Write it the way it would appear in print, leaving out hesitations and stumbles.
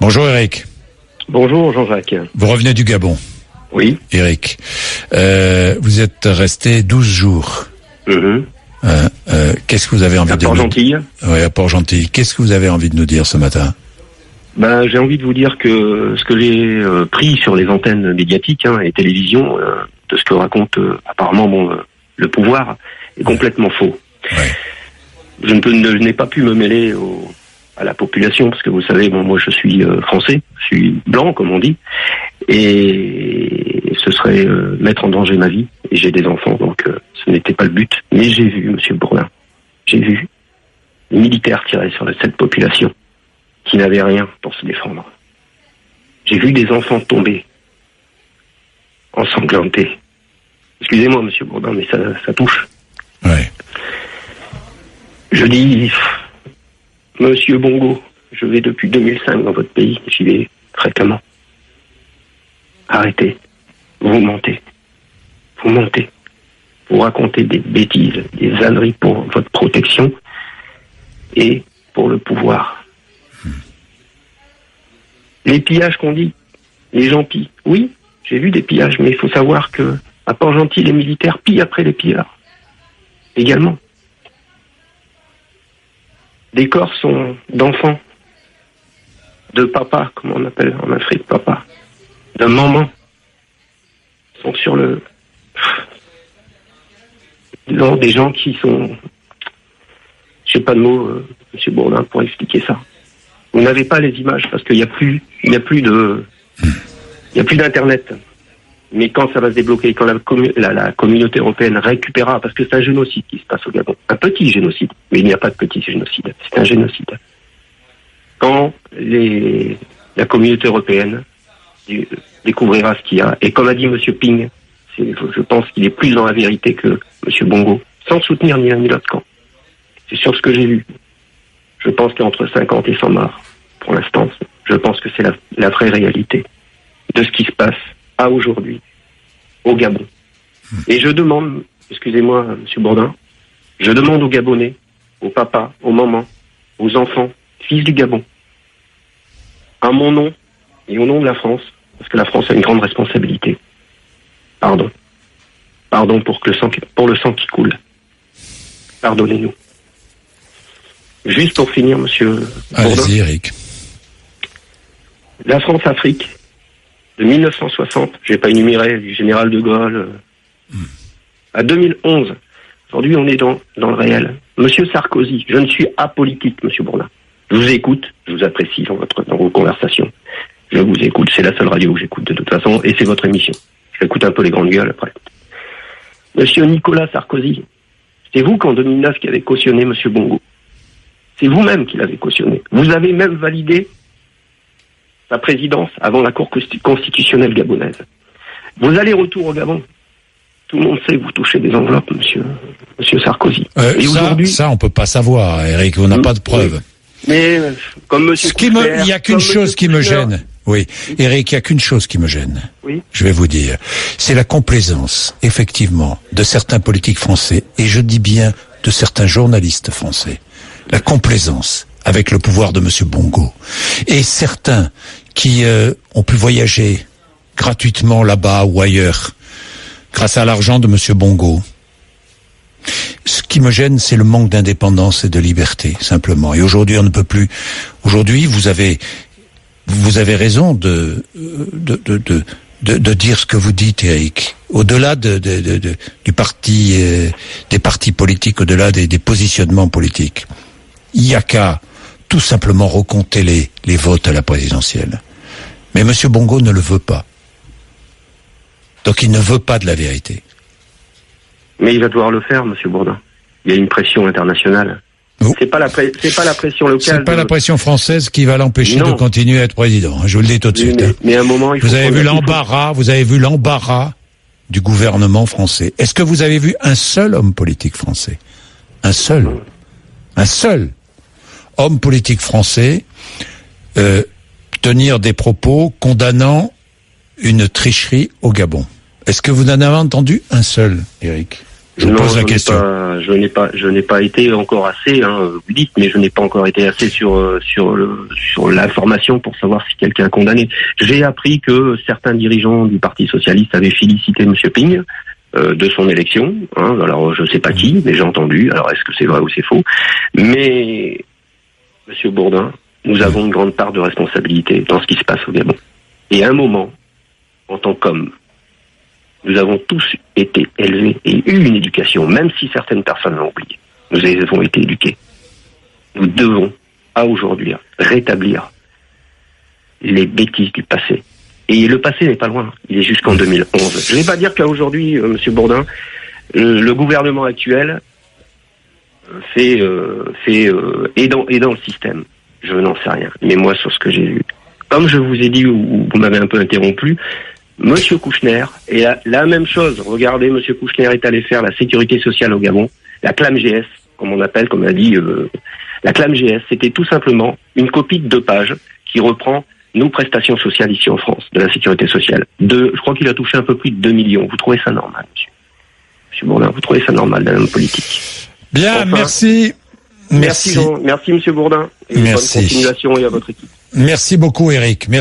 Bonjour Eric. Bonjour Jean-Jacques. Vous revenez du Gabon. Oui. Eric. Vous êtes resté 12 jours. Qu'est-ce que vous avez envie de nous dire? À Port-Gentil. Oui, à Port-Gentil. Qu'est-ce que vous avez envie de nous dire ce matin? J'ai envie de vous dire que ce que j'ai pris sur les antennes médiatiques et télévisions, de ce que raconte apparemment le pouvoir, est complètement faux. Ouais. Je n'ai pas pu me mêler à la population, parce que vous savez, moi je suis français, je suis blanc comme on dit, et ce serait mettre en danger ma vie, et j'ai des enfants, donc ce n'était pas le but. Mais j'ai vu, monsieur Bourdin, j'ai vu les militaires tirer sur cette population qui n'avait rien pour se défendre. J'ai vu des enfants tomber, ensanglantés. Excusez-moi, monsieur Bourdin, mais ça touche. Ouais. Je dis, monsieur Bongo, je vais depuis 2005 dans votre pays, j'y vais fréquemment. Arrêtez, vous mentez. Vous mentez. Vous racontez des bêtises, des âneries pour votre protection et pour le pouvoir. Les pillages qu'on dit, les gens pillent. Oui, j'ai vu des pillages, mais il faut savoir que à Port-Gentil, les militaires pillent après les pilleurs. Également. Des corps sont d'enfants, de papa, comme on appelle en Afrique papa, de maman, sont sur le... Non, des gens qui sont... Je n'ai pas de mots, monsieur Bourdin, pour expliquer ça. Vous n'avez pas les images parce qu'il n'y a plus d'internet. Mais quand ça va se débloquer, quand la communauté européenne récupérera, parce que c'est un génocide qui se passe au Gabon, un petit génocide, mais il n'y a pas de petit génocide, c'est un génocide. Quand la communauté européenne découvrira ce qu'il y a, et comme a dit monsieur Ping, je pense qu'il est plus dans la vérité que monsieur Bongo, sans soutenir ni l'un ni l'autre camp. C'est sur ce que j'ai vu. Je pense qu'il y a entre 50 et 100 morts. Pour l'instant, je pense que c'est la vraie réalité de ce qui se passe à aujourd'hui au Gabon. Et je demande, excusez-moi, monsieur Bourdin, je demande aux Gabonais, aux papas, aux mamans, aux enfants, fils du Gabon, à mon nom et au nom de la France, parce que la France a une grande responsabilité. Pardon. Pardon pour le sang qui coule. Pardonnez-nous. Juste pour finir, monsieur Bourdin. Allez-y, Eric. La France-Afrique, de 1960, je vais pas énumérer, du général de Gaulle, à 2011. Aujourd'hui, on est dans le réel. Monsieur Sarkozy, je ne suis apolitique, monsieur Bourdin. Je vous écoute, je vous apprécie dans vos conversations. Je vous écoute, c'est la seule radio que j'écoute de toute façon, et c'est votre émission. J'écoute un peu les grandes gueules après. Monsieur Nicolas Sarkozy, c'est vous qu'en 2009 qui avez cautionné monsieur Bongo. C'est vous-même qui l'avez cautionné. Vous avez même validé sa présidence avant la Cour constitutionnelle gabonaise. Vos allers-retours au Gabon, tout le monde sait que vous touchez des enveloppes, monsieur Sarkozy. Et ça, on peut pas savoir, Eric, on n'a pas de preuves. Mais, comme monsieur il y a qu'une chose qui me gêne. Oui, Eric, il y a qu'une chose qui me gêne. Oui. Je vais vous dire. C'est la complaisance, effectivement, de certains politiques français, et je dis bien de certains journalistes français. La complaisance avec le pouvoir de monsieur Bongo. Et certains qui ont pu voyager gratuitement là-bas ou ailleurs, grâce à l'argent de monsieur Bongo. Ce qui me gêne, c'est le manque d'indépendance et de liberté, simplement. Et aujourd'hui, on ne peut plus. Aujourd'hui, vous avez raison de dire ce que vous dites, Eric. Au-delà du parti, des partis politiques, au-delà des positionnements politiques, il y a qu'à tout simplement recompter les votes à la présidentielle. Mais monsieur Bongo ne le veut pas. Donc il ne veut pas de la vérité. Mais il va devoir le faire, monsieur Bourdin. Il y a une pression internationale. Oh. C'est pas la pression locale. C'est pas la pression française qui va l'empêcher de continuer à être président. Je vous le dis tout de suite. Mais à un moment, il faut... Vous avez vu l'embarras du gouvernement français. Est-ce que vous avez vu un seul homme politique français? Un seul homme politique français tenir des propos condamnant une tricherie au Gabon? Est-ce que vous en avez entendu un seul, Eric? Je vous pose la question. Je n'ai pas été encore assez, vous dites, mais je n'ai pas encore été assez sur l'information pour savoir si quelqu'un est condamné. J'ai appris que certains dirigeants du Parti socialiste avaient félicité M. Ping de son élection. Alors je sais pas qui, mais j'ai entendu. Alors est-ce que c'est vrai ou c'est faux? Mais M. Bourdin, nous avons une grande part de responsabilité dans ce qui se passe au Gabon. Et à un moment, en tant qu'homme, nous avons tous été élevés et eu une éducation, même si certaines personnes l'ont oublié. Nous avons été éduqués. Nous devons, à aujourd'hui, rétablir les bêtises du passé. Et le passé n'est pas loin. Il est jusqu'en 2011. Je ne vais pas dire qu'à aujourd'hui, M. Bourdin, le gouvernement actuel est dans le système. Je n'en sais rien. Mais moi, sur ce que j'ai vu, comme je vous ai dit, ou vous m'avez un peu interrompu, Monsieur Kouchner, et la même chose, regardez, Monsieur Kouchner est allé faire la sécurité sociale au Gabon, la ClamGS, comme on appelle, comme on a dit, la ClamGS, c'était tout simplement une copie de 2 pages qui reprend nos prestations sociales ici en France, de la sécurité sociale. Je crois qu'il a touché un peu plus de 2 millions. Vous trouvez ça normal, monsieur? Monsieur Bourdin, vous trouvez ça normal d'un homme politique? Bien, enfin, merci. Merci, Jean. Merci, Monsieur Bourdin. Et bonne continuation et à votre équipe. Merci beaucoup, Éric. Merci.